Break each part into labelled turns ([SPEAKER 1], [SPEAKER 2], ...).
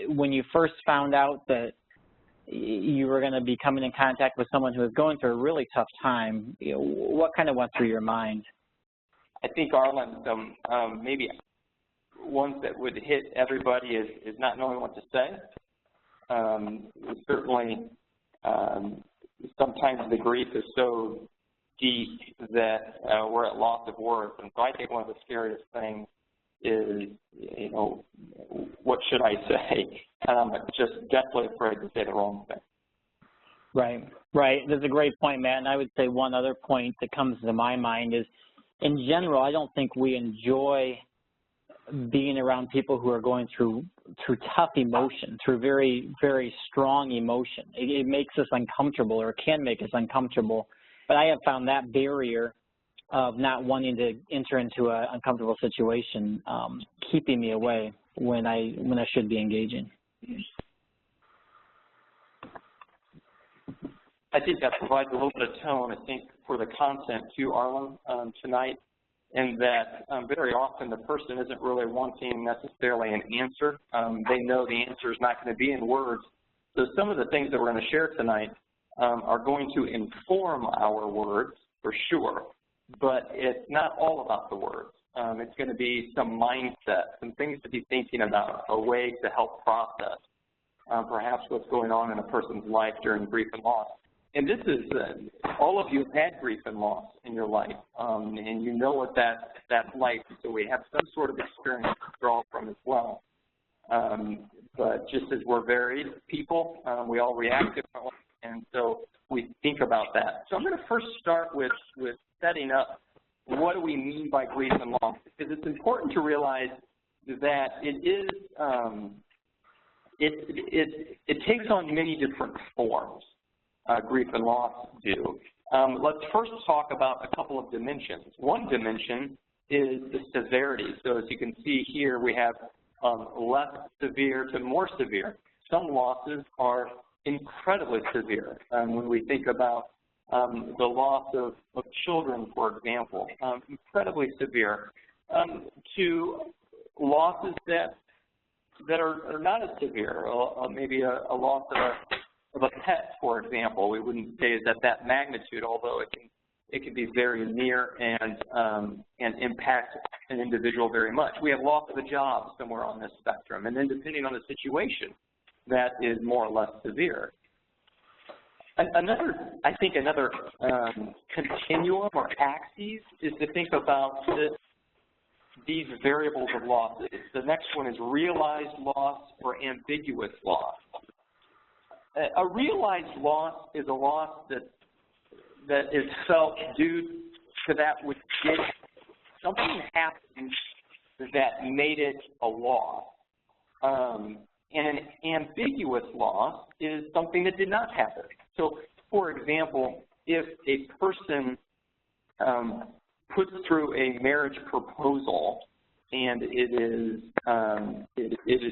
[SPEAKER 1] when you first found out that you were going to be coming in contact with someone who was going through a really tough time, what kind of went through your mind?
[SPEAKER 2] I think, Arlen, maybe ones that would hit everybody is not knowing what to say. Certainly, sometimes the grief is so deep that we're at loss of words. And so I think one of the scariest things is, what should I say? And I'm just deathly afraid to say the wrong thing.
[SPEAKER 1] Right. That's a great point, Matt. And I would say one other point that comes to my mind is, in general, I don't think we enjoy being around people who are going through tough emotion, through very, very strong emotion. It makes us uncomfortable, or can make us uncomfortable. But I have found that barrier of not wanting to enter into an uncomfortable situation keeping me away when I should be engaging.
[SPEAKER 2] I think that provides a little bit of tone, I think, for the content too, Arlen, tonight, and that very often the person isn't really wanting necessarily an answer. They know the answer is not going to be in words. So some of the things that we're going to share tonight are going to inform our words, for sure, but it's not all about the words. It's going to be some mindset, some things to be thinking about, a way to help process perhaps what's going on in a person's life during grief and loss. And this is, all of you have had grief and loss in your life, and you know what that's like, so we have some sort of experience to draw from as well. But just as we're varied people, we all react differently, and so we think about that. So I'm going to first start with setting up what do we mean by grief and loss, because it's important to realize that it is, it takes on many different forms. Grief and loss do. Let's first talk about a couple of dimensions. One dimension is the severity. So as you can see here, we have less severe to more severe. Some losses are incredibly severe. When we think about the loss of children, for example, incredibly severe, to losses that are not as severe, maybe a loss of a pet, for example. We wouldn't say it's at that magnitude, although it can be very near and impact an individual very much. We have loss of a job somewhere on this spectrum, and then depending on the situation, that is more or less severe. I think another continuum or axis is to think about these variables of losses. The next one is realized loss or ambiguous loss. A realized loss is a loss that is felt due to that which did something happened that made it a loss. And an ambiguous loss is something that did not happen. So, for example, if a person puts through a marriage proposal and it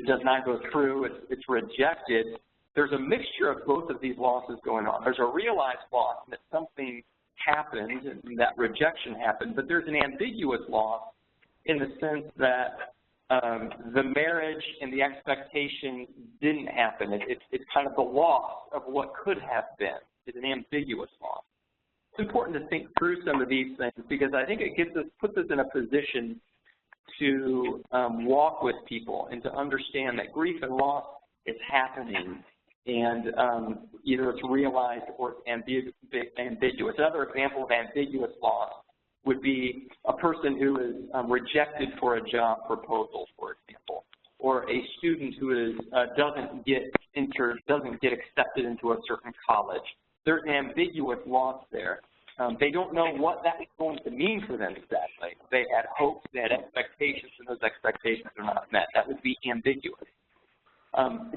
[SPEAKER 2] does not go through, it's rejected, there's a mixture of both of these losses going on. There's a realized loss that something happened and that rejection happened, but there's an ambiguous loss in the sense that the marriage and the expectation didn't happen. It's kind of the loss of what could have been. It's an ambiguous loss. It's important to think through some of these things because I think it puts us in a position to walk with people and to understand that grief and loss is happening, and either it's realized or ambiguous. Another example of ambiguous loss would be a person who is rejected for a job proposal, for example, or a student who doesn't get accepted into a certain college. There's an ambiguous loss there. They don't know what that's going to mean for them exactly. They had hopes, they had expectations, and those expectations are not met. That would be ambiguous.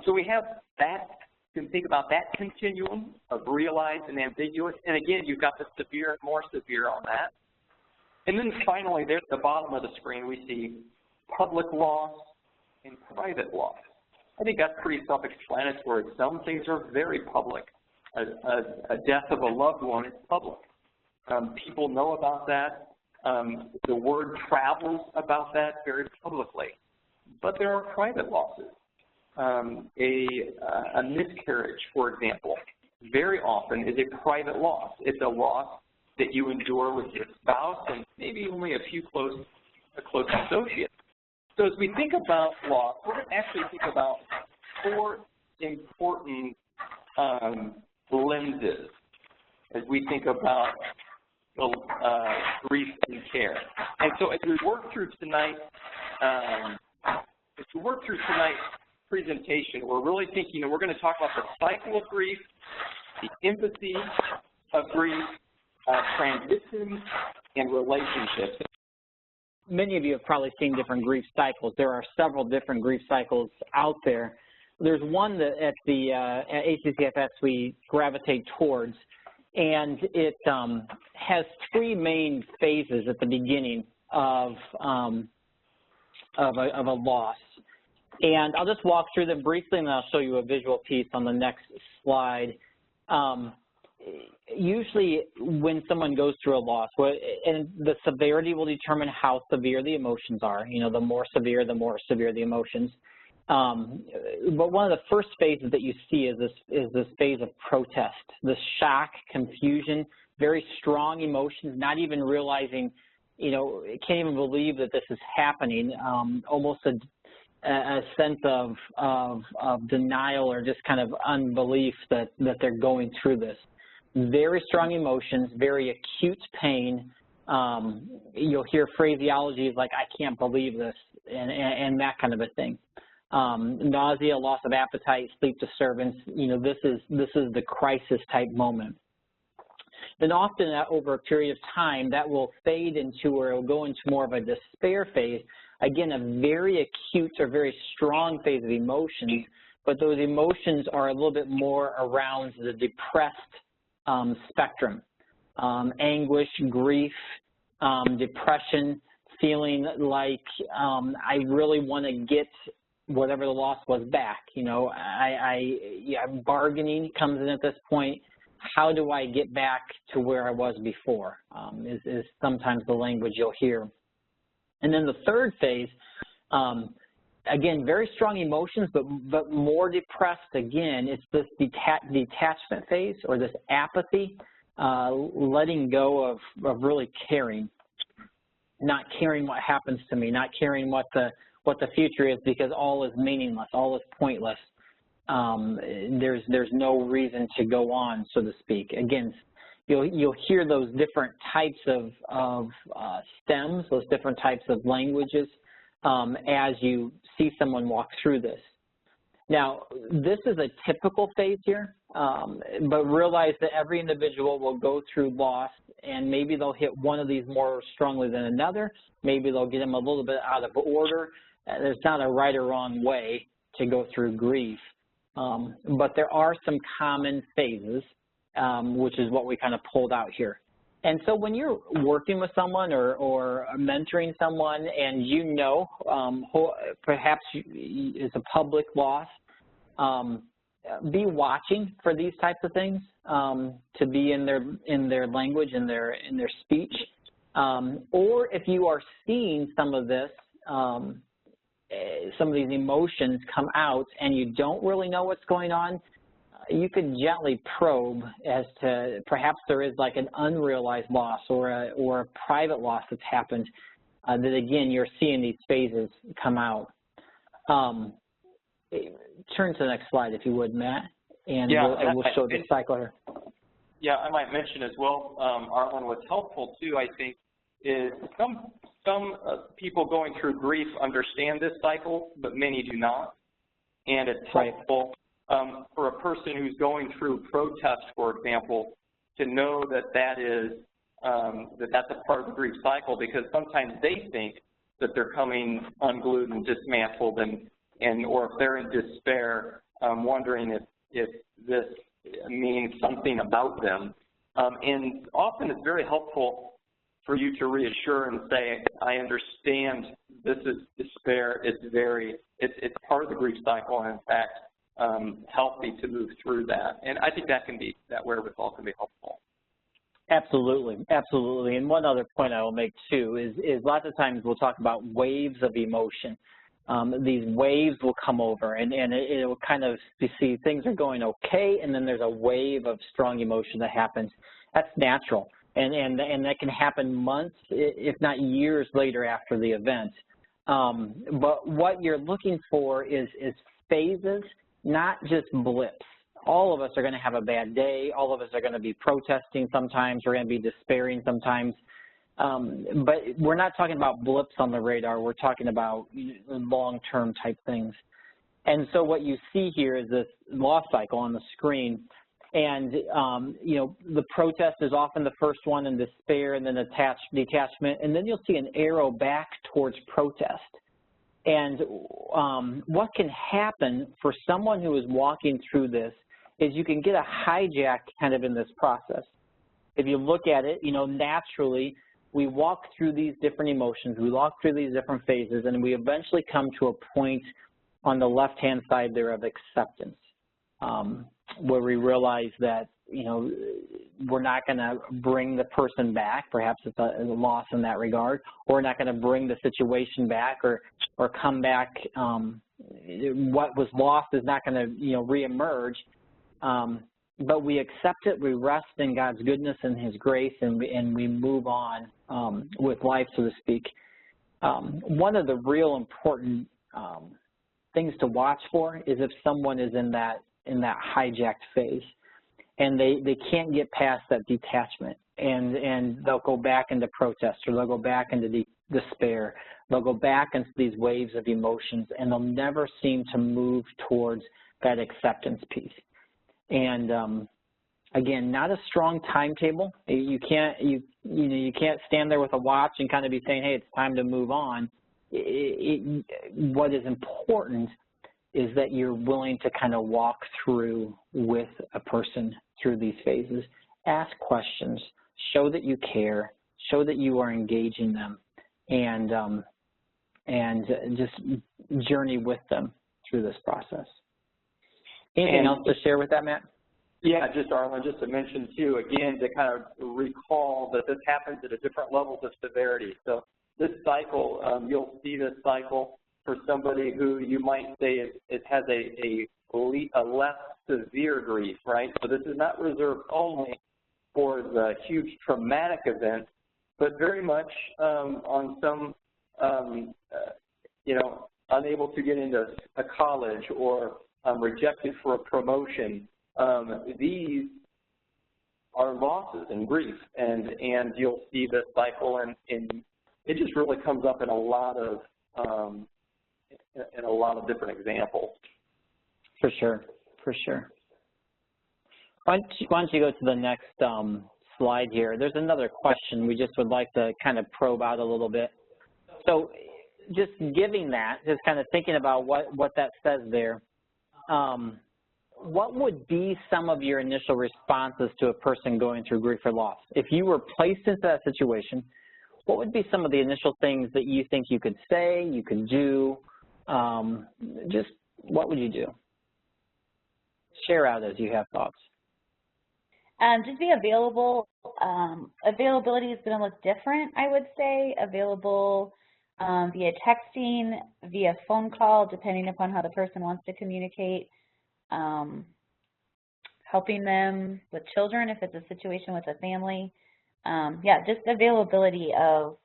[SPEAKER 2] So we have that. You can think about that continuum of realized and ambiguous. And again, you've got the severe and more severe on that. And then finally, there at the bottom of the screen, we see public loss and private loss. I think that's pretty self-explanatory. Some things are very public. A death of a loved one is public. People know about that. The word travels about that very publicly. But there are private losses. a miscarriage, for example, very often is a private loss. It's a loss that you endure with your spouse and maybe only a close associates. So as we think about loss, we're going to actually think about 4 important lenses as we think about grief and care. And so as we work through tonight's presentation, we're really thinking, we're going to talk about the cycle of grief, the empathy of grief, transitions, and relationships.
[SPEAKER 1] Many of you have probably seen different grief cycles. There are several different grief cycles out there. There's one that at ACCFS we gravitate towards, and it has 3 main phases at the beginning of a loss. And I'll just walk through them briefly, and then I'll show you a visual piece on the next slide. Usually when someone goes through a loss, and the severity will determine how severe the emotions are. The more severe the emotions. But one of the first phases that you see is this phase of protest, this shock, confusion, very strong emotions, not even realizing, can't even believe that this is happening, almost a sense of denial or just kind of unbelief that they're going through this. Very strong emotions, very acute pain. You'll hear phraseology like, I can't believe this, and that kind of a thing. Nausea, loss of appetite, sleep disturbance, this is the crisis type moment. Then often over a period of time, that will fade into, or it will go into more of a despair phase. Again, a very acute or very strong phase of emotions, but those emotions are a little bit more around the depressed spectrum. Anguish, grief, depression, feeling like I really want to get whatever the loss was back. Bargaining comes in at this point. How do I get back to where I was before is sometimes the language you'll hear. And then the third phase, again, very strong emotions, but more depressed. Again, it's this detachment phase, or this apathy, letting go of really caring, not caring what happens to me, not caring what the future is, because all is meaningless, all is pointless. There's no reason to go on, so to speak. Again, you'll hear those different types of stems, those different types of languages as you see someone walk through this. Now, this is a typical phase here, but realize that every individual will go through loss, and maybe they'll hit one of these more strongly than another. Maybe they'll get them a little bit out of order. There's not a right or wrong way to go through grief, but there are some common phases, which is what we kind of pulled out here. And so when you're working with someone or mentoring someone, and perhaps it's a public loss, be watching for these types of things, to be in their language, in their speech, or if you are seeing some of this, some of these emotions come out and you don't really know what's going on, you can gently probe as to perhaps there is like an unrealized loss or a private loss that's happened, that again you're seeing these phases come out. Turn to the next slide if you would, Matt, and we'll show the cycle here.
[SPEAKER 2] Yeah, I might mention as well, Arlen, what's helpful too, I think, is some people going through grief understand this cycle, but many do not. And it's helpful for a person who's going through protest, for example, to know that that's a part of the grief cycle, because sometimes they think that they're coming unglued and dismantled, or if they're in despair, wondering if this means something about them. And often it's very helpful for you to reassure and say, I understand this is despair, it's part of the grief cycle, and in fact, healthy to move through that. And I think that wherewithal can be helpful.
[SPEAKER 1] Absolutely, absolutely. And one other point I will make too is lots of times we'll talk about waves of emotion. these waves will come over, and it will kind of, you see things are going okay, and then there's a wave of strong emotion that happens. That's natural, and that can happen months, if not years later after the event. But what you're looking for is phases, not just blips. All of us are going to have a bad day. All of us are going to be protesting sometimes. We're going to be despairing sometimes. But we're not talking about blips on the radar. We're talking about long-term type things. And so what you see here is this loss cycle on the screen. And, you know, the protest is often the first one, and despair, and then detachment. And then you'll see an arrow back towards protest. And what can happen for someone who is walking through this is you can get a hijack kind of in this process. If you look at it, you know, naturally, we walk through these different emotions, we walk through these different phases, and we eventually come to a point on the left-hand side there of acceptance, where we realize that, you know, we're not going to bring the person back. Perhaps it's a loss in that regard, or we're not going to bring the situation back or come back. What was lost is not going to, you know, reemerge. But we accept it, we rest in God's goodness and His grace, and we move on with life, so to speak. One of the real important things to watch for is if someone is in that hijacked phase, and they can't get past that detachment, and they'll go back into protest, or they'll go back into despair. They'll go back into these waves of emotions, and they'll never seem to move towards that acceptance piece. And again, not a strong timetable. You can't stand there with a watch and kind of be saying, hey, it's time to move on. What is important is that you're willing to kind of walk through with a person through these phases. Ask questions, show that you care, show that you are engaging them, and just journey with them through this process. Anything else to share with that, Matt?
[SPEAKER 2] Yeah, just Arlen, just to mention too, again, to kind of recall that this happens at a different levels of severity. So this cycle, you'll see this cycle for somebody who you might say it has a less severe grief, right? So this is not reserved only for the huge traumatic event, but very much on some, you know, unable to get into a college, or rejected for a promotion. These are losses and grief, and you'll see this cycle, and it just really comes up in a lot of different examples.
[SPEAKER 1] For sure, for sure. Why don't you go to the next slide here? There's another question we just would like to kind of probe out a little bit. So just giving that, just kind of thinking about what that says there, what would be some of your initial responses to a person going through grief or loss? If you were placed into that situation, what would be some of the initial things that you think you could say, you could do? Just what would you do? Share out as you have thoughts.
[SPEAKER 3] Just be available. Availability is going to look different, I would say. Available via texting, via phone call, depending upon how the person wants to communicate. Helping them with children if it's a situation with a family. Yeah, just availability of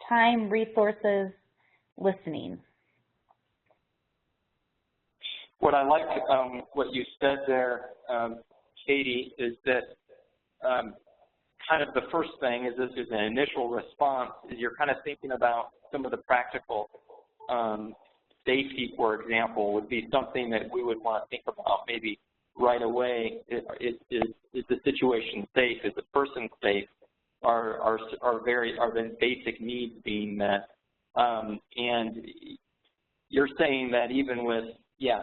[SPEAKER 3] time, resources, listening.
[SPEAKER 2] What I like, what you said there, Katie, is that kind of the first thing is this is an initial response, is you're kind of thinking about some of the practical safety, for example, would be something that we would want to think about maybe right away. Is the situation safe? Is the person safe? Are the basic needs being met? And you're saying that even with, yeah,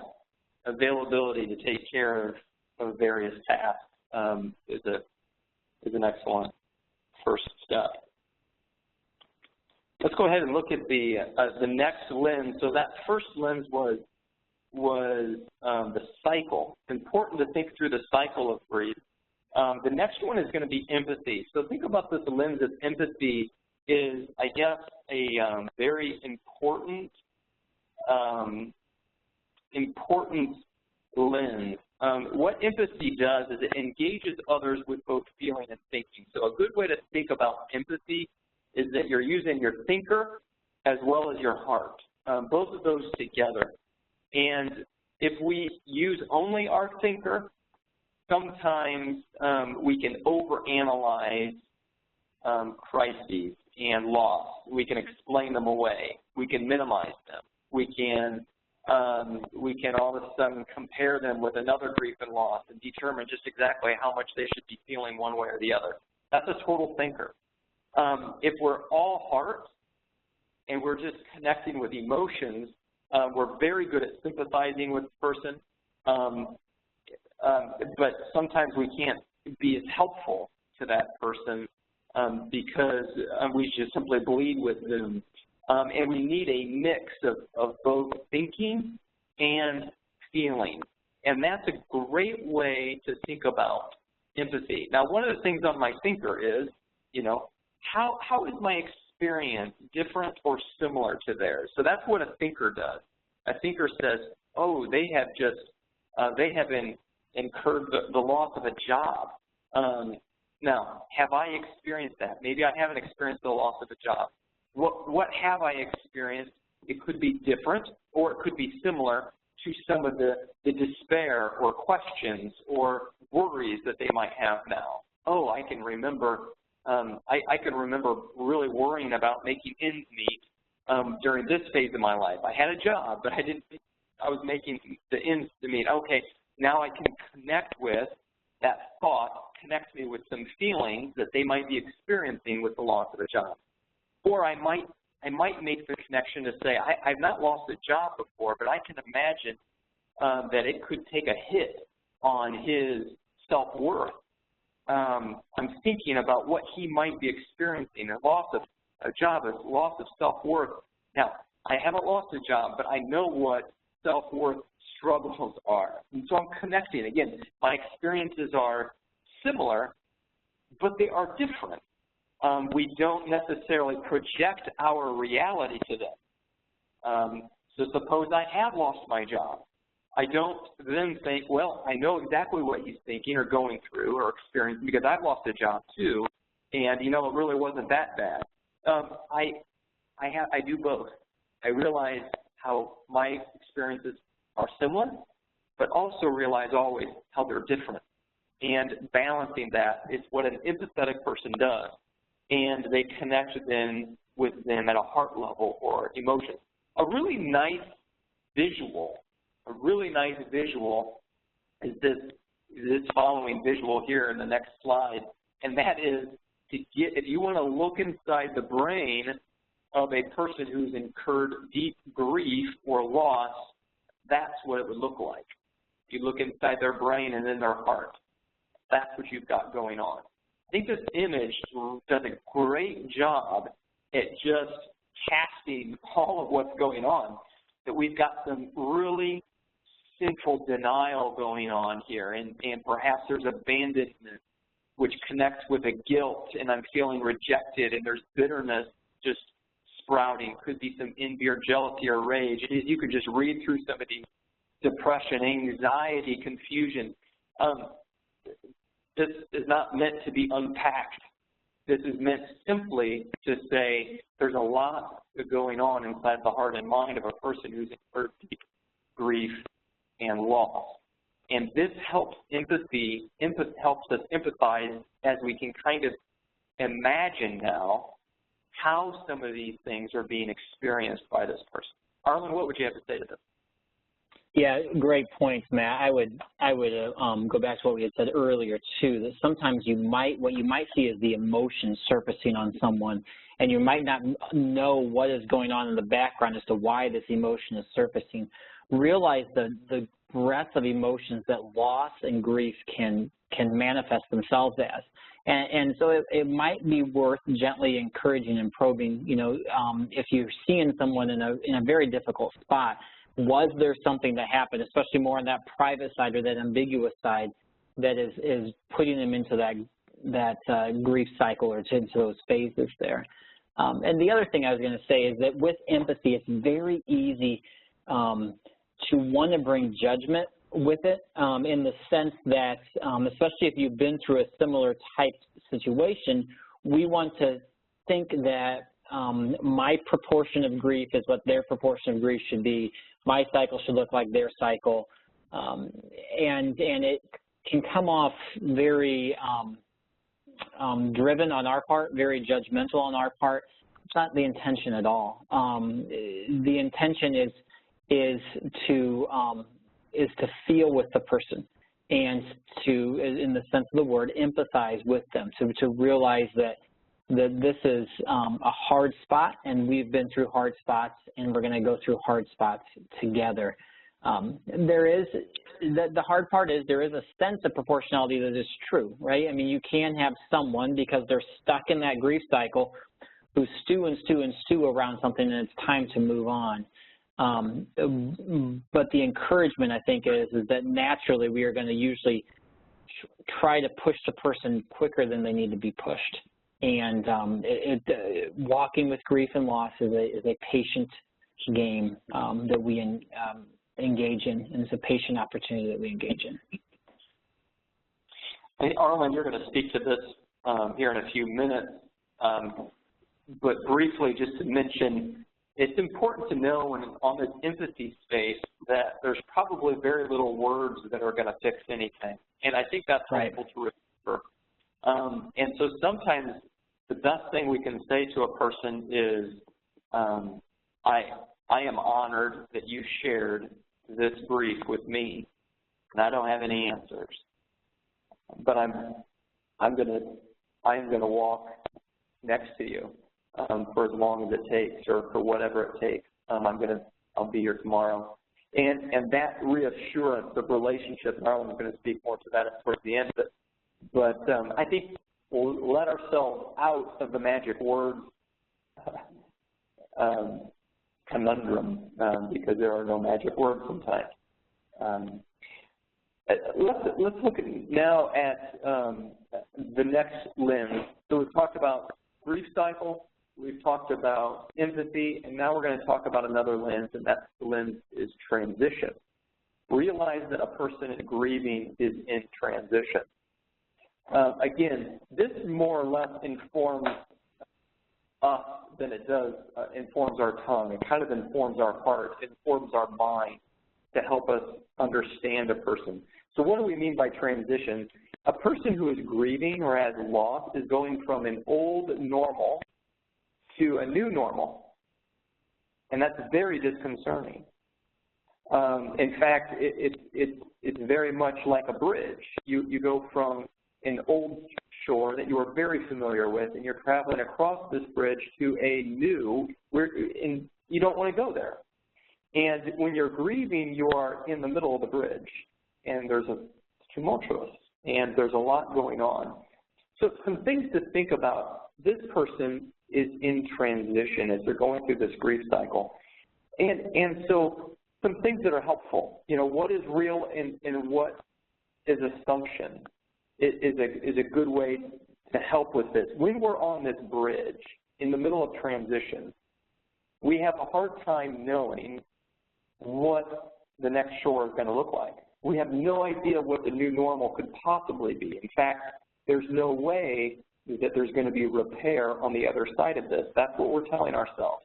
[SPEAKER 2] availability to take care of various tasks is an excellent first step. Let's go ahead and look at the next lens. So that first lens was the cycle. It's important to think through the cycle of grief. The next one is going to be empathy. So think about this lens of empathy is, I guess, a very important important lens. What empathy does is it engages others with both feeling and thinking. So a good way to think about empathy is that you're using your thinker as well as your heart, both of those together. And if we use only our thinker, sometimes we can overanalyze crises and loss. We can explain them away. We can minimize them. We can all of a sudden compare them with another grief and loss and determine just exactly how much they should be feeling one way or the other. That's a total thinker. If we're all heart and we're just connecting with emotions, we're very good at sympathizing with the person, but sometimes we can't be as helpful to that person because we just simply bleed with them. And we need a mix of both thinking and feeling. And that's a great way to think about empathy. Now, one of the things on my thinker is, how is my experience different or similar to theirs? So that's what a thinker does. A thinker says, oh, they have incurred the loss of a job. Now, have I experienced that? Maybe I haven't experienced the loss of a job. What have I experienced? It could be different or it could be similar to some of the despair or questions or worries that they might have now. Oh, I can remember I can remember really worrying about making ends meet during this phase of my life. I had a job, but I was making the ends to meet. Okay, now I can connect with that thought, connect me with some feelings that they might be experiencing with the loss of a job. Or I might make the connection to say, I've not lost a job before, but I can imagine that it could take a hit on his self-worth. I'm thinking about what he might be experiencing, a loss of a job, a loss of self-worth. Now, I haven't lost a job, but I know what self-worth struggles are. And so I'm connecting. Again, my experiences are similar, but they are different. We don't necessarily project our reality to them. So suppose I have lost my job. I don't then think, well, I know exactly what he's thinking or going through or experiencing because I've lost a job too, and it really wasn't that bad. I do both. I realize how my experiences are similar, but also realize always how they're different. And balancing that is what an empathetic person does. And they connect then with them at a heart level or emotion. A really nice visual is this following visual here in the next slide, and that is if you want to look inside the brain of a person who's incurred deep grief or loss, that's what it would look like. You look inside their brain and then their heart. That's what you've got going on. I think this image does a great job at just casting all of what's going on, that we've got some really central denial going on here, and perhaps there's abandonment, which connects with a guilt, and I'm feeling rejected, and there's bitterness just sprouting. Could be some envy or jealousy or rage. You could just read through some of these: depression, anxiety, confusion. This is not meant to be unpacked. This is meant simply to say there's a lot going on inside the heart and mind of a person who's incurred deep grief and loss. And this helps helps us empathize as we can kind of imagine now how some of these things are being experienced by this person. Arlen, what would you have to say to this?
[SPEAKER 1] Yeah, great points, Matt. I would go back to what we had said earlier too. That sometimes what you might see is the emotion surfacing on someone, and you might not know what is going on in the background as to why this emotion is surfacing. Realize the breadth of emotions that loss and grief can manifest themselves as, and so it might be worth gently encouraging and probing. If you're seeing someone in a very difficult spot. Was there something that happened, especially more on that private side or that ambiguous side, that is putting them into that grief cycle or into those phases there? And the other thing I was going to say is that with empathy, it's very easy to want to bring judgment with it, in the sense that, especially if you've been through a similar type situation, we want to think that my proportion of grief is what their proportion of grief should be. My cycle should look like their cycle, and it can come off very driven on our part, very judgmental on our part. It's not the intention at all. The intention is to feel with the person and to, in the sense of the word, empathize with them, to realize that this is a hard spot, and we've been through hard spots, and we're going to go through hard spots together. The hard part is there is a sense of proportionality that is true, right? I mean, you can have someone, because they're stuck in that grief cycle, who stew and stew and stew around something, and it's time to move on. But the encouragement, I think, is that naturally we are going to usually try to push the person quicker than they need to be pushed. And walking with grief and loss is a patient game that we engage in, and it's a patient opportunity that we engage in.
[SPEAKER 2] Hey, Arlen, you're going to speak to this here in a few minutes, but briefly just to mention, it's important to know on this empathy space that there's probably very little words that are going to fix anything, and I think that's helpful to remember. And so sometimes the best thing we can say to a person is, I am honored that you shared this grief with me, and I don't have any answers, but I am gonna walk next to you for as long as it takes, or for whatever it takes. I'll be here tomorrow, and that reassurance of relationship. And Arlen's going to speak more to that towards the end of it, but I think we'll let ourselves out of the magic word conundrum, because there are no magic words sometimes. Let's look now at the next lens. So we've talked about grief cycle, we've talked about empathy, and now we're going to talk about another lens, and that lens is transition. Realize that a person in grieving is in transition. Again, this more or less informs us than it does informs our tongue. It kind of informs our heart, informs our mind to help us understand a person. So what do we mean by transition? A person who is grieving or has loss is going from an old normal to a new normal, and that's very disconcerting. In fact, it's very much like a bridge. You go from an old shore that you are very familiar with, and you're traveling across this bridge to a new, and you don't want to go there. And when you're grieving, you are in the middle of the bridge, and it's tumultuous, and there's a lot going on. So some things to think about. This person is in transition as they're going through this grief cycle. And so some things that are helpful, what is real and what is assumption is a good way to help with this. When we're on this bridge in the middle of transition, we have a hard time knowing what the next shore is going to look like. We have no idea what the new normal could possibly be. In fact, there's no way that there's going to be repair on the other side of this. That's what we're telling ourselves.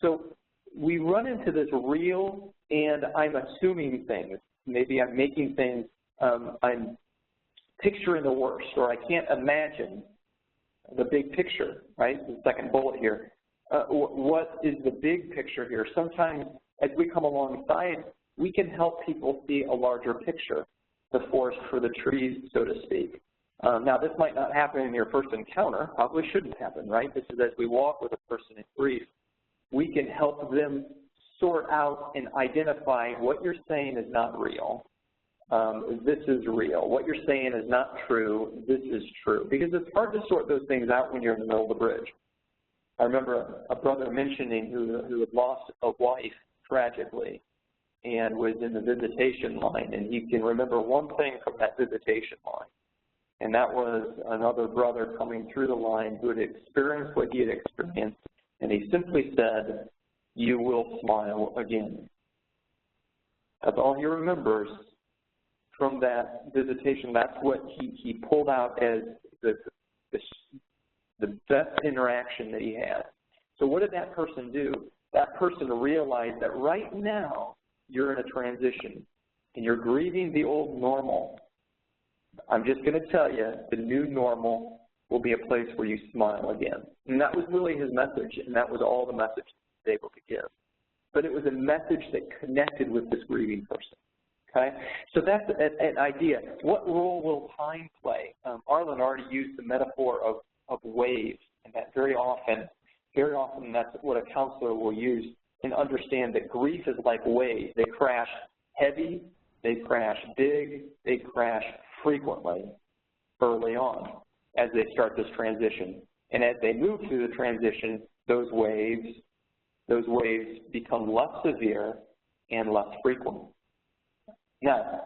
[SPEAKER 2] So we run into this real and I'm assuming things. Maybe I'm making things, I'm picturing the worst, or I can't imagine the big picture, right? The second bullet here. What is the big picture here? Sometimes as we come alongside, we can help people see a larger picture, the forest for the trees, so to speak. Now, this might not happen in your first encounter, probably shouldn't happen, right? This is as we walk with a person in grief, we can help them sort out and identify what you're saying is not real. This is real. What you're saying is not true. This is true. Because it's hard to sort those things out when you're in the middle of the bridge. I remember a brother mentioning who had lost a wife tragically and was in the visitation line, and he can remember one thing from that visitation line, and that was another brother coming through the line who had experienced what he had experienced, and he simply said, "You will smile again." That's all he remembers from that visitation. That's what he pulled out as the best interaction that he had. So what did that person do? That person realized that right now you're in a transition and you're grieving the old normal. I'm just going to tell you, the new normal will be a place where you smile again. And that was really his message, and that was all the message he was able to give. But it was a message that connected with this grieving person. Okay? So that's an idea. What role will time play? Arlen already used the metaphor of waves, and that very often that's what a counselor will use and understand that grief is like waves. They crash heavy, they crash big, they crash frequently early on as they start this transition. And as they move through the transition, those waves become less severe and less frequent. Now,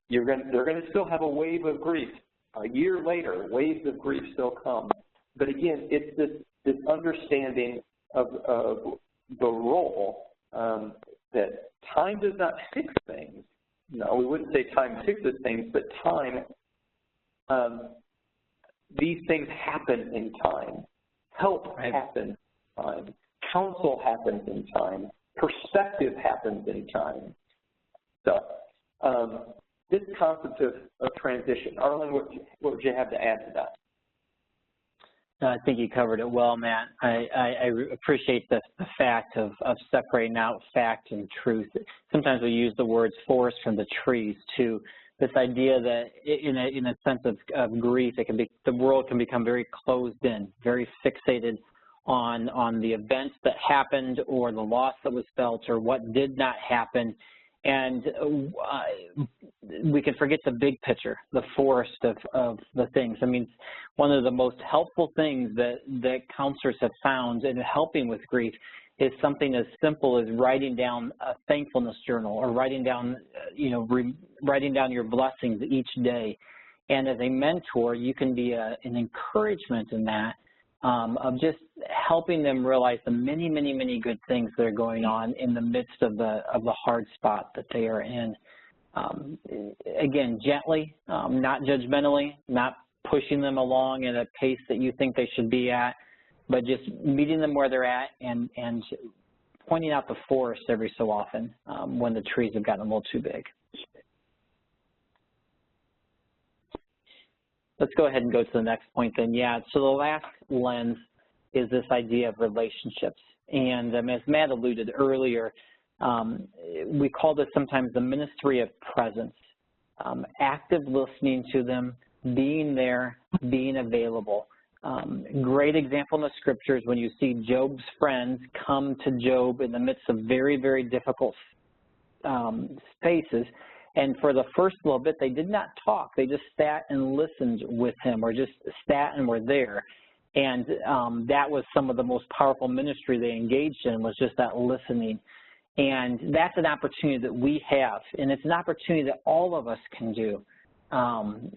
[SPEAKER 2] they're going to still have a wave of grief. A year later, waves of grief still come. But again, it's this understanding of the role that time does not fix things. No, we wouldn't say time fixes things, but time, these things happen in time. Help happens in time. Counsel happens in time. Perspective happens in time. So this concept of transition. Arlen, what would you have to add to that?
[SPEAKER 1] I think you covered it well, Matt. I appreciate the fact of separating out fact and truth. Sometimes we use the words forest from the trees too. This idea that in a sense of grief, the world can become very closed in, very fixated on the events that happened or the loss that was felt or what did not happen. And we can forget the big picture, the forest of the things. I mean, one of the most helpful things that counselors have found in helping with grief is something as simple as writing down a thankfulness journal or writing down, writing down your blessings each day. And as a mentor, you can be an encouragement in that. Of just helping them realize the many, many, many good things that are going on in the midst of the hard spot that they are in. Again, gently, not judgmentally, not pushing them along at a pace that you think they should be at, but just meeting them where they're at and pointing out the forest every so often when the trees have gotten a little too big. Let's go ahead and go to the next point then. Yeah, so the last lens is this idea of relationships. And as Matt alluded earlier, we call this sometimes the ministry of presence. Active listening to them, being there, being available. Great example in the scriptures when you see Job's friends come to Job in the midst of very, very difficult spaces. And for the first little bit, they did not talk. They just sat and listened with him or just sat and were there. And that was some of the most powerful ministry they engaged in, was just that listening. And that's an opportunity that we have. And it's an opportunity that all of us can do,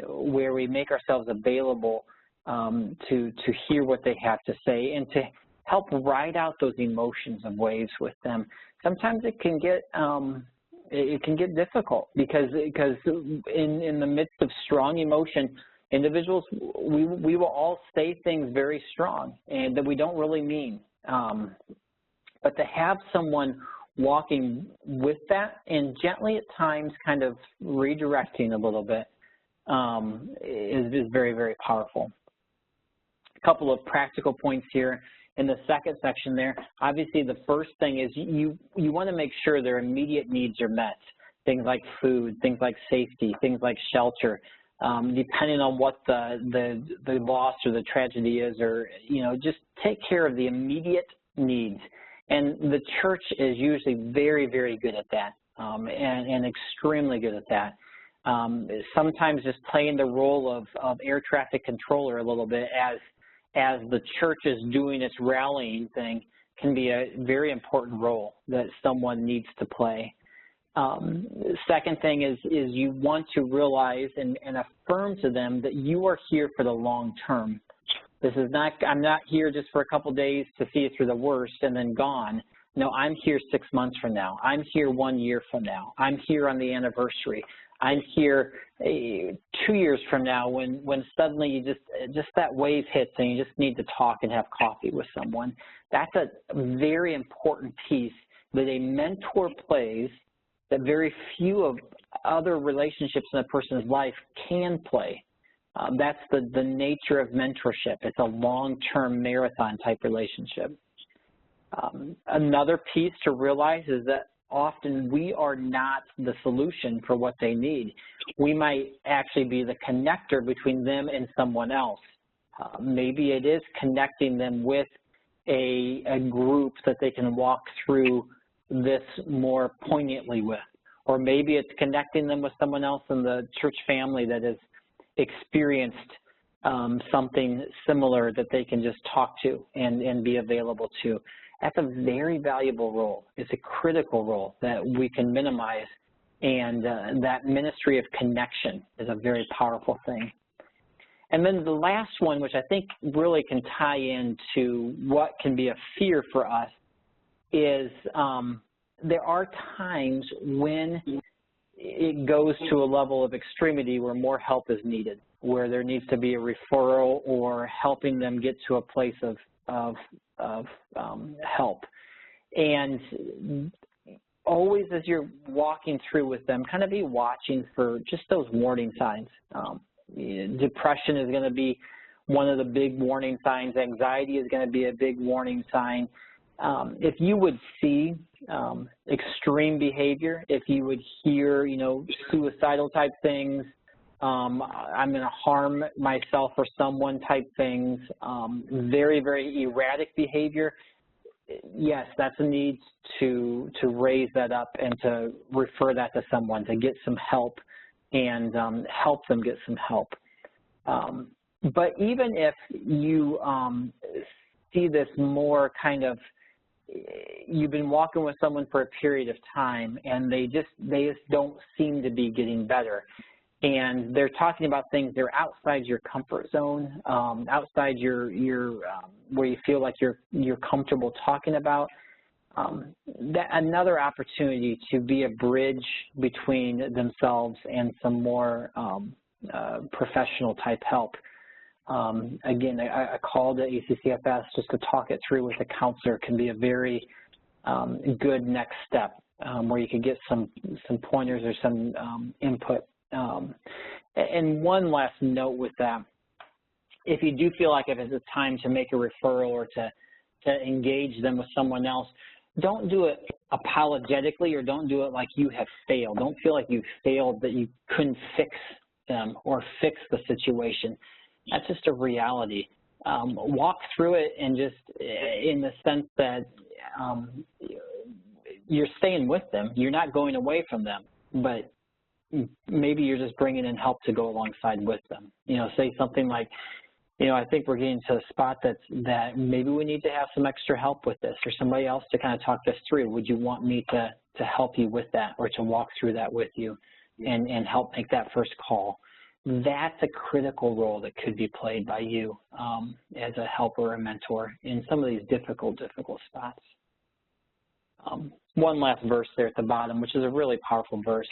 [SPEAKER 1] where we make ourselves available to hear what they have to say and to help ride out those emotions and waves with them. Sometimes it can get difficult because in the midst of strong emotion, individuals, we will all say things very strong and that we don't really mean. But to have someone walking with that and gently at times kind of redirecting a little bit is very, very powerful. A couple of practical points here. In the second section there, obviously the first thing is you want to make sure their immediate needs are met. Things like food, things like safety, things like shelter, depending on what the loss or the tragedy is, or just take care of the immediate needs. And the church is usually very, very good at that, and extremely good at that. Sometimes just playing the role of air traffic controller a little bit as the church is doing its rallying thing can be a very important role that someone needs to play. Second thing is you want to realize and affirm to them that you are here for the long term. This is not, I'm not here just for a couple days to see you through the worst and then gone. No, I'm here 6 months from now. I'm here 1 year from now. I'm here on the anniversary. I'm here 2 years from now when suddenly you just that wave hits and you just need to talk and have coffee with someone. That's a very important piece that a mentor plays that very few of other relationships in a person's life can play. That's the nature of mentorship. It's a long-term marathon type relationship. Another piece to realize is that often we are not the solution for what they need. We might actually be the connector between them and someone else. Maybe it is connecting them with a group that they can walk through this more poignantly with. Or maybe it's connecting them with someone else in the church family that has experienced something similar that they can just talk to and be available to. That's a very valuable role. It's a critical role that we can minimize, and that ministry of connection is a very powerful thing. And then the last one, which I think really can tie into what can be a fear for us, is there are times when it goes to a level of extremity where more help is needed, where there needs to be a referral or helping them get to a place of help. And always as you're walking through with them, kind of be watching for just those warning signs. Depression is going to be one of the big warning signs. Anxiety is going to be a big warning sign. If you would see extreme behavior, if you would hear, suicidal type things, I'm going to harm myself or someone type things, very, very erratic behavior, yes, that's a need to raise that up and to refer that to someone, to get some help and help them get some help. But even if you see this more kind of, you've been walking with someone for a period of time and they just don't seem to be getting better, and they're talking about things that are outside your comfort zone, outside your where you feel like you're comfortable talking about, that another opportunity to be a bridge between themselves and some more professional type help. Again, a call to ACCFS just to talk it through with a counselor can be a very good next step, where you can get some pointers or some input. And one last note with that, if you do feel like if it's a time to make a referral or to engage them with someone else, don't do it apologetically or don't do it like you have failed. Don't feel like you failed, that you couldn't fix them or fix the situation. That's just a reality. Walk through it and just in the sense that you're staying with them. You're not going away from them, but maybe you're just bringing in help to go alongside with them. Say something like, I think we're getting to a spot that maybe we need to have some extra help with this, or somebody else to kind of talk this through. Would you want me to help you with that, or to walk through that with you and help make that first call? That's a critical role that could be played by you as a helper or a mentor in some of these difficult spots. One last verse there at the bottom, which is a really powerful verse.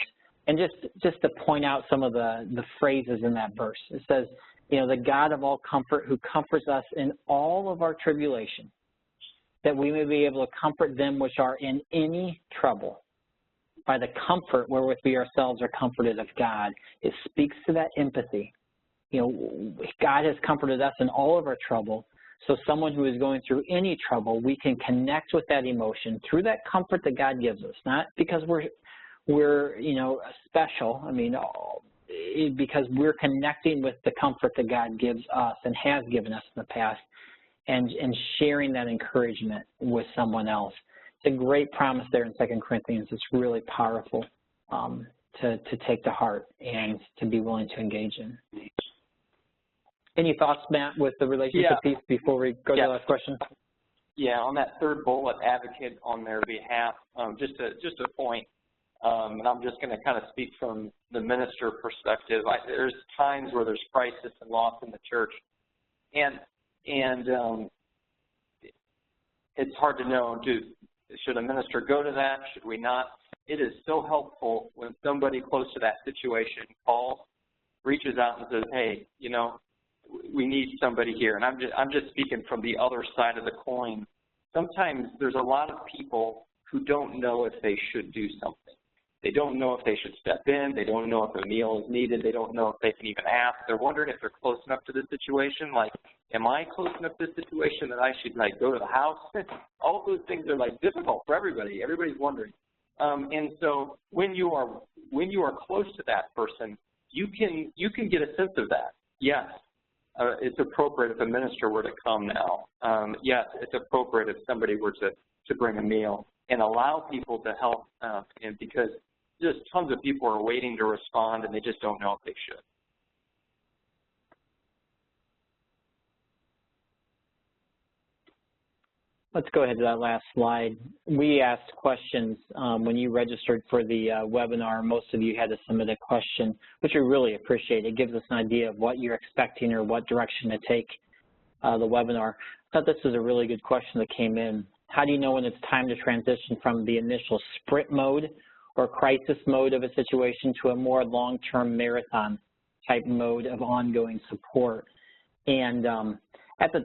[SPEAKER 1] And just to point out some of the phrases in that verse. It says, the God of all comfort, who comforts us in all of our tribulation, that we may be able to comfort them which are in any trouble, by the comfort wherewith we ourselves are comforted of God. It speaks to that empathy. God has comforted us in all of our trouble, so someone who is going through any trouble, we can connect with that emotion through that comfort that God gives us, not because we're special. Because we're connecting with the comfort that God gives us and has given us in the past, and sharing that encouragement with someone else. It's a great promise there in 2 Corinthians. It's really powerful to take to heart and to be willing to engage in. Any thoughts, Matt, with the relationship piece before we go to the last question?
[SPEAKER 2] Yeah, on that third bullet, advocate on their behalf, just a point. And I'm just going to kind of speak from the minister perspective. There's times where there's crisis and loss in the church, and it's hard to know, Should a minister go to that? Should we not? It is so helpful when somebody close to that situation calls, reaches out and says, hey, you know, we need somebody here. And I'm just speaking from the other side of the coin. Sometimes there's a lot of people who don't know if they should do something. They don't know if they should step in. They don't know if a meal is needed. They don't know if they can even ask. They're wondering if they're close enough to the situation. Like, am I close enough to the situation that I should, like, go to the house? All of those things are, like, difficult for everybody. Everybody's wondering. And so when you are close to that person, you can get a sense of that. Yes, it's appropriate if a minister were to come now. Yes, it's appropriate if somebody were to bring a meal, and allow people to help, and because just tons of people are waiting to respond and they just don't know if they should.
[SPEAKER 1] Let's go ahead to that last slide. We asked questions when you registered for the webinar. Most of you had to submit a question, which we really appreciate. It gives us an idea of what you're expecting or what direction to take the webinar. I thought this was a really good question that came in. How do you know when it's time to transition from the initial sprint mode or crisis mode of a situation to a more long-term marathon type mode of ongoing support? And that's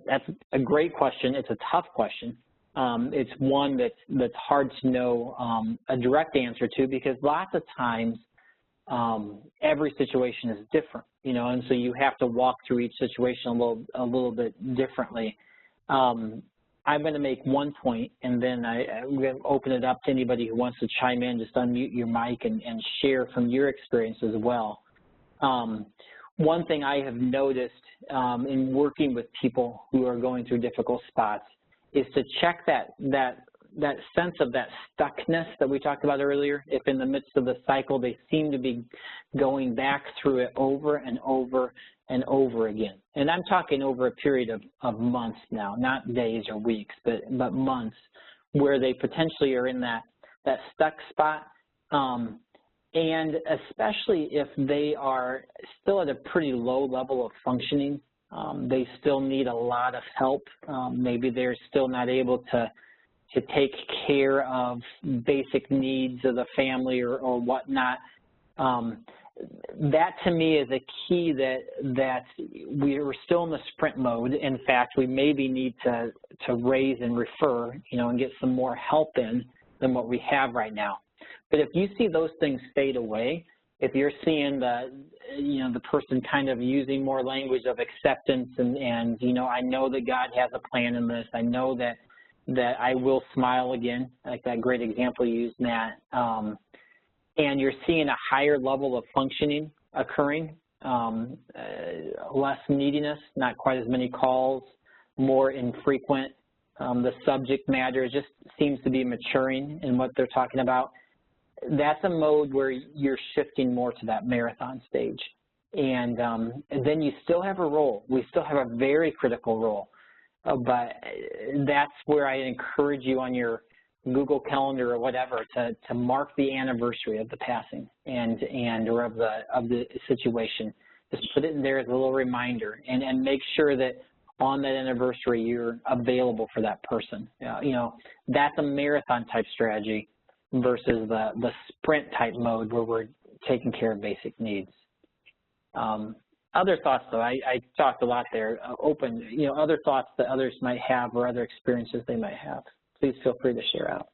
[SPEAKER 1] a great question. It's a tough question. It's one that's hard to know a direct answer to, because lots of times every situation is different, you know, and so you have to walk through each situation a little bit differently. I'm going to make one point, and then I'm going to open it up to anybody who wants to chime in. Just unmute your mic and share from your experience as well. One thing I have noticed in working with people who are going through difficult spots is to check that sense of that stuckness that we talked about earlier. If in the midst of the cycle they seem to be going back through it over and over and over again. And I'm talking over a period of months now, not days or weeks, but months, where they potentially are in that stuck spot. And especially if they are still at a pretty low level of functioning, they still need a lot of help. Maybe they're still not able to take care of basic needs of the family or whatnot. That to me is a key that we're still in the sprint mode. In fact, we maybe need to raise and refer, you know, and get some more help in than what we have right now. But if you see those things fade away, if you're seeing the person kind of using more language of acceptance and you know, I know that God has a plan in this. I know that I will smile again, like that great example you used, Nat. And you're seeing a higher level of functioning occurring, less neediness, not quite as many calls, more infrequent. The subject matter just seems to be maturing in what they're talking about. That's a mode where you're shifting more to that marathon stage. And then you still have a role. We still have a very critical role. But that's where I encourage you on your Google Calendar or whatever to mark the anniversary of the passing or of the situation. Just put it in there as a little reminder and make sure that on that anniversary you're available for that person. You know, that's a marathon type strategy versus the sprint type mode where we're taking care of basic needs. Other thoughts, though, I talked a lot there. Open, you know, other thoughts that others might have or other experiences they might have. Please feel free to share out.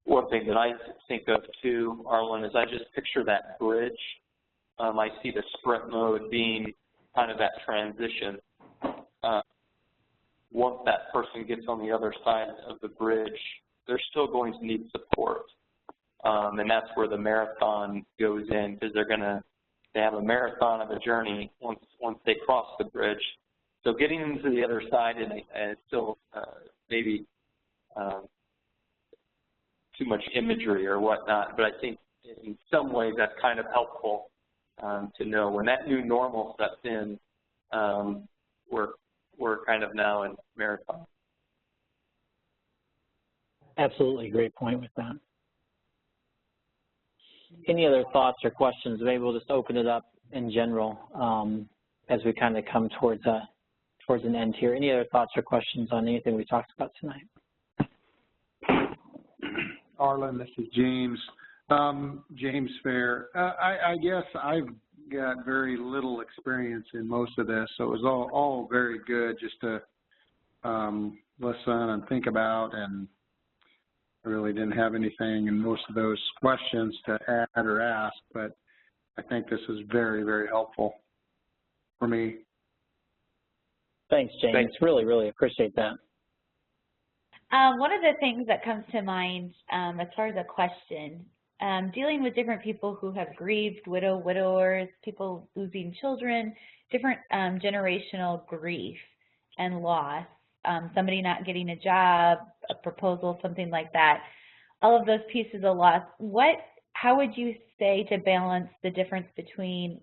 [SPEAKER 2] One thing that I think of too, Arlen, is I just picture that bridge. I see the sprint mode being kind of that transition. Once that person gets on the other side of the bridge, they're still going to need support. And that's where the marathon goes in, because they have a marathon of a journey once they cross the bridge. So getting them to the other side and it's still maybe too much imagery or whatnot, but I think in some ways that's kind of helpful to know when that new normal sets in, we're kind of now in marathon.
[SPEAKER 1] Absolutely, great point with that. Any other thoughts or questions? Maybe we'll just open it up in general as we kind of come towards towards an end here. Any other thoughts or questions on anything we talked about tonight?
[SPEAKER 4] Arlen, this is James. James Fair. I guess I've got very little experience in most of this, so it was all very good just to listen and think about, and I really didn't have anything in most of those questions to add or ask, but I think this is very, very helpful for me.
[SPEAKER 1] Thanks, James. Thanks. Really appreciate that.
[SPEAKER 3] One of the things that comes to mind as far as a question, dealing with different people who have grieved, widowers, people losing children, different generational grief and loss, somebody not getting a job, a proposal, something like that, all of those pieces of loss, how would you say to balance the difference between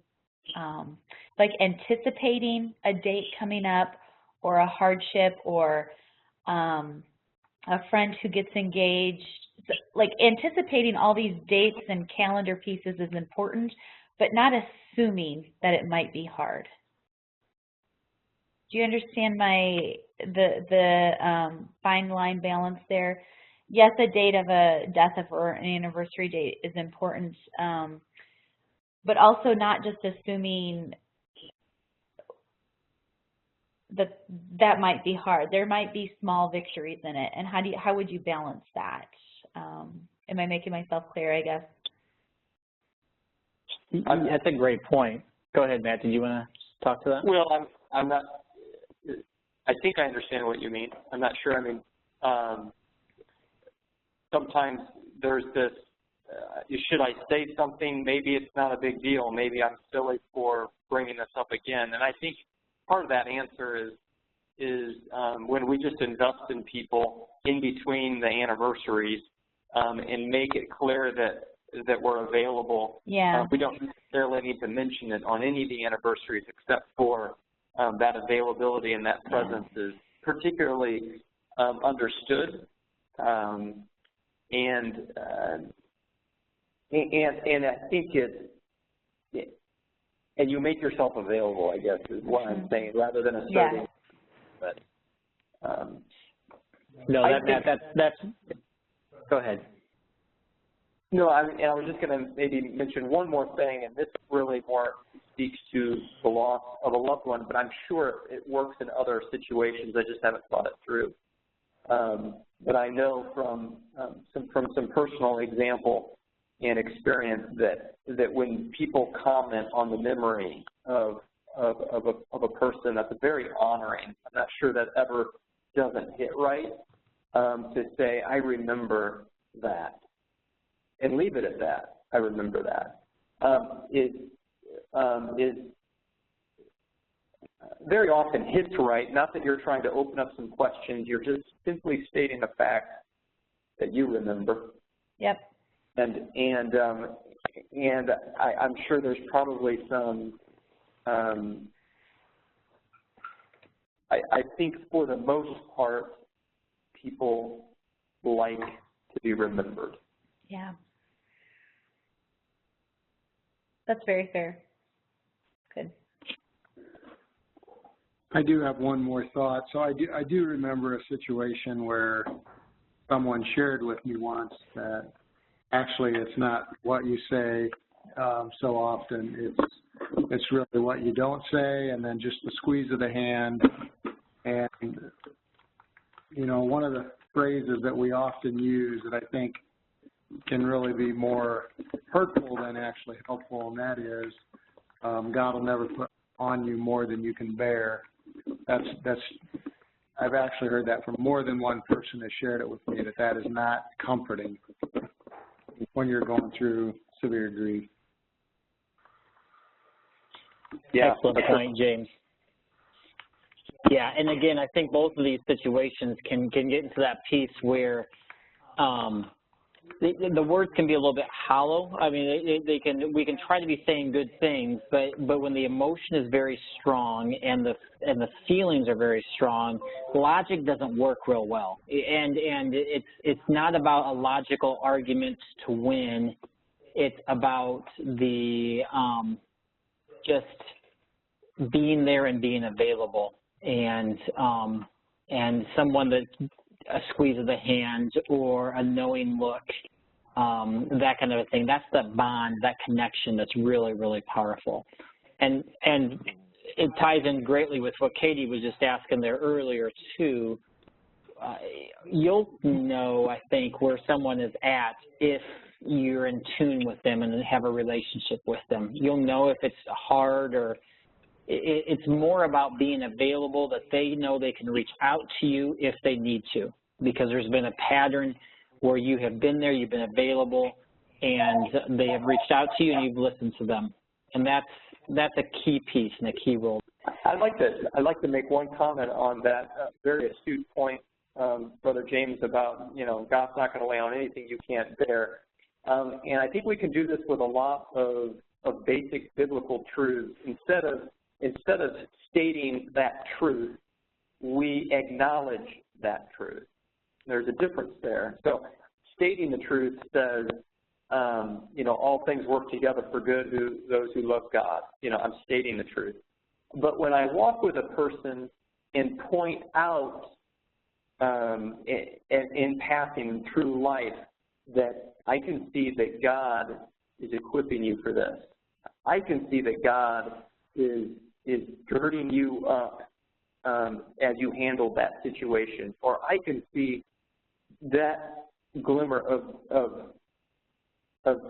[SPEAKER 3] like anticipating a date coming up or a hardship or a friend who gets engaged, like anticipating all these dates and calendar pieces is important, but not assuming that it might be hard. Do you understand the fine line balance there? Yes, a date of a death or an anniversary date is important, but also not just assuming that might be hard. There might be small victories in it, and how would you balance that? Am I making myself clear, I guess?
[SPEAKER 1] That's a great point. Go ahead, Matt. Did you want to talk to that?
[SPEAKER 2] Well, I'm not. I think I understand what you mean. I'm not sure. I mean, sometimes there's this. Should I say something? Maybe it's not a big deal. Maybe I'm silly for bringing this up again. And I think part of that answer is when we just invest in people in between the anniversaries and make it clear that we're available.
[SPEAKER 3] Yeah.
[SPEAKER 2] We don't necessarily need to mention it on any of the anniversaries except for that availability and that presence is particularly understood. And I think and you make yourself available, I guess, is what I'm saying, rather than asserting.
[SPEAKER 3] Yeah.
[SPEAKER 2] But
[SPEAKER 1] no, that's. Go ahead.
[SPEAKER 2] No, I was just going to maybe mention one more thing, and this really more speaks to the loss of a loved one, but I'm sure it works in other situations. I just haven't thought it through. But I know from some personal example and experience that when people comment on the memory of a person, that's very honoring. I'm not sure that ever doesn't hit right to say, I remember that, and leave it at that. I remember that. Is very often hits right. Not that you're trying to open up some questions. You're just simply stating a fact that you remember.
[SPEAKER 3] Yep.
[SPEAKER 2] And I'm sure there's probably some. I think for the most part, people like to be remembered.
[SPEAKER 3] Yeah. That's very fair. Good.
[SPEAKER 4] I do have one more thought. So I do remember a situation where someone shared with me once that actually it's not what you say so often. It's really what you don't say, and then just the squeeze of the hand. And, you know, one of the phrases that we often use that I think can really be more hurtful than actually helpful, and that is, God will never put on you more than you can bear. I've actually heard that from more than one person that shared it with me, that is not comforting when you're going through severe grief.
[SPEAKER 1] Yeah, excellent point, James. Yeah, and again, I think both of these situations can get into that piece where the words can be a little bit hollow. I mean, we can try to be saying good things, but when the emotion is very strong and the feelings are very strong, logic doesn't work real well. And it's not about a logical argument to win. It's about the just being there and being available and someone that a squeeze of the hand or a knowing look, that kind of a thing. That's the bond, that connection that's really, really powerful. And it ties in greatly with what Katie was just asking there earlier too. You'll know, I think, where someone is at if you're in tune with them and have a relationship with them. You'll know if it's hard, or it's more about being available, that they know they can reach out to you if they need to, because there's been a pattern where you have been there, you've been available, and they have reached out to you and you've listened to them. And that's a key piece and a key role.
[SPEAKER 2] I'd like to make one comment on that very astute point, Brother James, about, God's not going to lay on anything you can't bear. And I think we can do this with a lot of basic biblical truths. Instead of stating that truth, we acknowledge that truth. There's a difference there. So stating the truth says, all things work together for good to those who love God. I'm stating the truth. But when I walk with a person and point out in passing through life that I can see that God is equipping you for this. I can see that God is girding you up as you handle that situation. Or I can see that glimmer of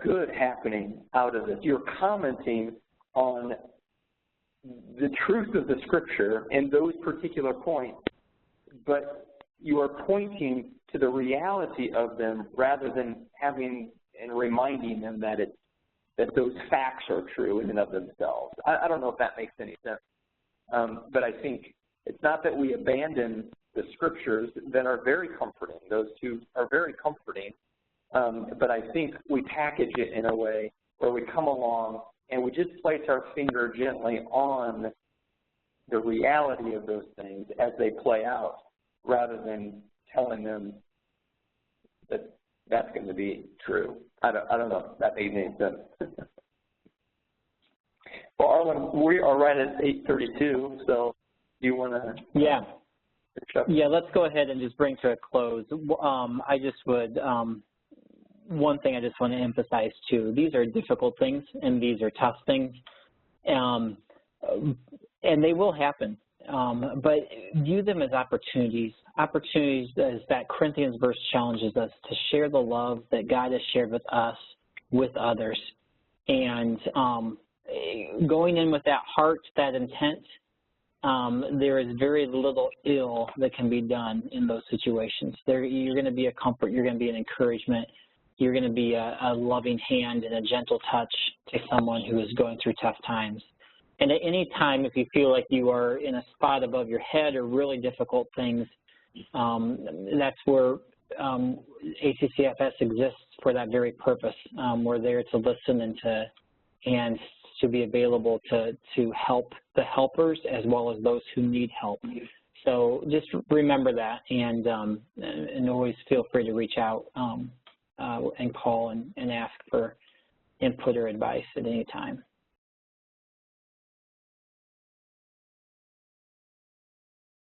[SPEAKER 2] good happening out of this. You're commenting on the truth of the Scripture and those particular points, but you are pointing to the reality of them rather than having and reminding them that those facts are true in and of themselves. I don't know if that makes any sense, but I think it's not that we abandon the Scriptures that are very comforting. Those two are very comforting, but I think we package it in a way where we come along and we just place our finger gently on the reality of those things as they play out, rather than telling them that that's going to be true. I don't know if that made any sense. Well, Arlen, we are right at 8:32, so do you want to?
[SPEAKER 1] Yeah. Yeah, let's go ahead and just bring to a close. I just would, one thing I just want to emphasize too, these are difficult things and these are tough things, and they will happen. But view them as opportunities as that Corinthians verse challenges us to share the love that God has shared with us, with others. And going in with that heart, that intent, there is very little ill that can be done in those situations. You're going to be a comfort, you're going to be an encouragement, you're going to be a loving hand and a gentle touch to someone who is going through tough times. And at any time, if you feel like you are in a spot above your head or really difficult things, that's where ACCFS exists for that very purpose. We're there to listen and to be available to help the helpers as well as those who need help. So just remember that, and always feel free to reach out and call and ask for input or advice at any time.